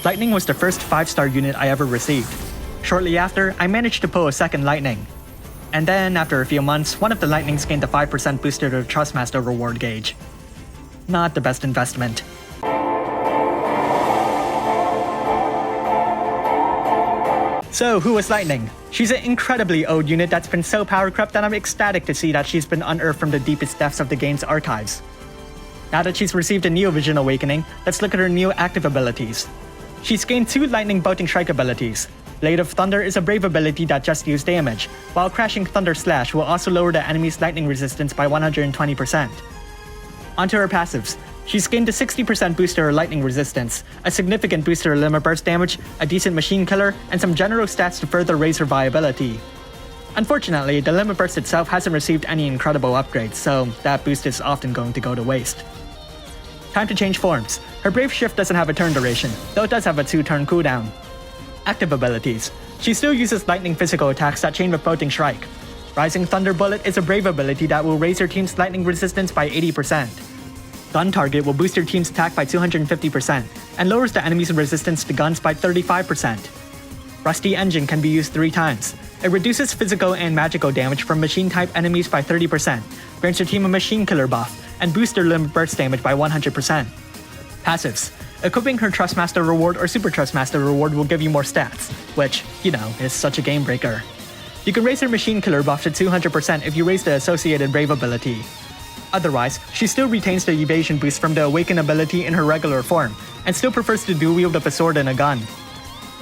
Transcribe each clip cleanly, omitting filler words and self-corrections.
Lightning was the first 5-star unit I ever received. Shortly after, I managed to pull a second Lightning. And then, after a few months, one of the Lightnings gained a 5% booster to the Trustmaster reward gauge. Not the best investment. So, who was Lightning? She's an incredibly old unit that's been so power crept that I'm ecstatic to see that she's been unearthed from the deepest depths of the game's archives. Now that she's received a Neovision awakening, let's look at her new active abilities. She's gained 2 lightning bolting strike abilities. Blade of Thunder is a brave ability that just deals damage, while Crashing Thunder Slash will also lower the enemy's lightning resistance by 120%. Onto her passives. She's gained a 60% boost to her lightning resistance, a significant boost to her limit burst damage, a decent machine killer, and some general stats to further raise her viability. Unfortunately, the limit burst itself hasn't received any incredible upgrades, so that boost is often going to go to waste. Time to change forms. Her Brave Shift doesn't have a turn duration, though it does have a 2-turn cooldown. Active abilities. She still uses lightning physical attacks that chain with Bolting Strike. Rising Thunder Bullet is a brave ability that will raise her team's lightning resistance by 80%. Gun Target will boost your team's attack by 250%, and lowers the enemy's resistance to guns by 35%. Rusty Engine can be used 3 times. It reduces physical and magical damage from machine-type enemies by 30%, grants your team a machine killer buff, and boosts their limit burst damage by 100%. Passives. Equipping her Trustmaster reward or Super Trustmaster reward will give you more stats, which, is such a game breaker. You can raise her machine killer buff to 200% if you raise the associated brave ability. Otherwise, she still retains the evasion boost from the Awaken ability in her regular form, and still prefers to dual wield up a sword and a gun.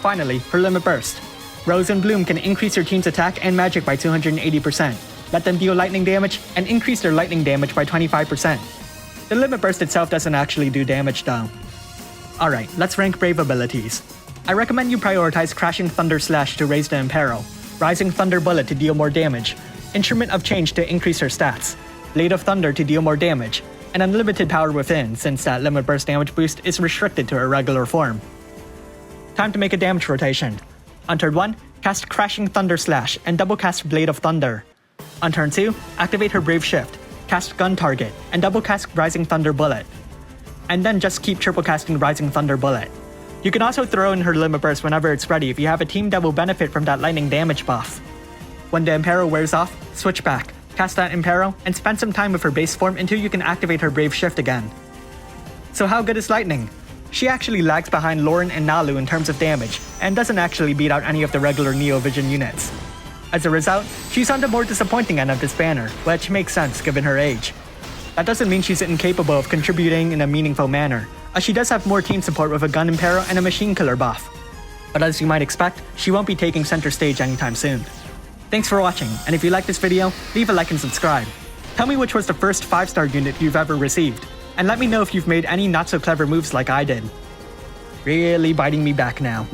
Finally, her limit burst. Rose and Bloom can increase your team's attack and magic by 280%, let them deal lightning damage, and increase their lightning damage by 25%. The limit burst itself doesn't actually do damage though. Alright, let's rank brave abilities. I recommend you prioritize Crashing Thunder Slash to raise the Imperil, Rising Thunder Bullet to deal more damage, Instrument of Change to increase her stats, Blade of Thunder to deal more damage, and Unlimited Power Within since that limit burst damage boost is restricted to her regular form. Time to make a damage rotation. On turn 1, cast Crashing Thunder Slash and double cast Blade of Thunder. On turn 2, activate her Brave Shift, cast Gun Target, and double cast Rising Thunder Bullet. And then just keep triple casting Rising Thunder Bullet. You can also throw in her limit burst whenever it's ready if you have a team that will benefit from that lightning damage buff. When the Imperil wears off, switch back, cast that Imperil, and spend some time with her base form until you can activate her Brave Shift again. So how good is Lightning? She actually lags behind Lauren and Nalu in terms of damage, and doesn't actually beat out any of the regular Neovision units. As a result, she's on the more disappointing end of this banner, which makes sense given her age. That doesn't mean she's incapable of contributing in a meaningful manner, as she does have more team support with a Gun Imperil and a Machine Killer buff. But as you might expect, she won't be taking center stage anytime soon. Thanks for watching, and if you liked this video, leave a like and subscribe. Tell me which was the first 5-star unit you've ever received, and let me know if you've made any not so clever moves like I did. Really biting me back now.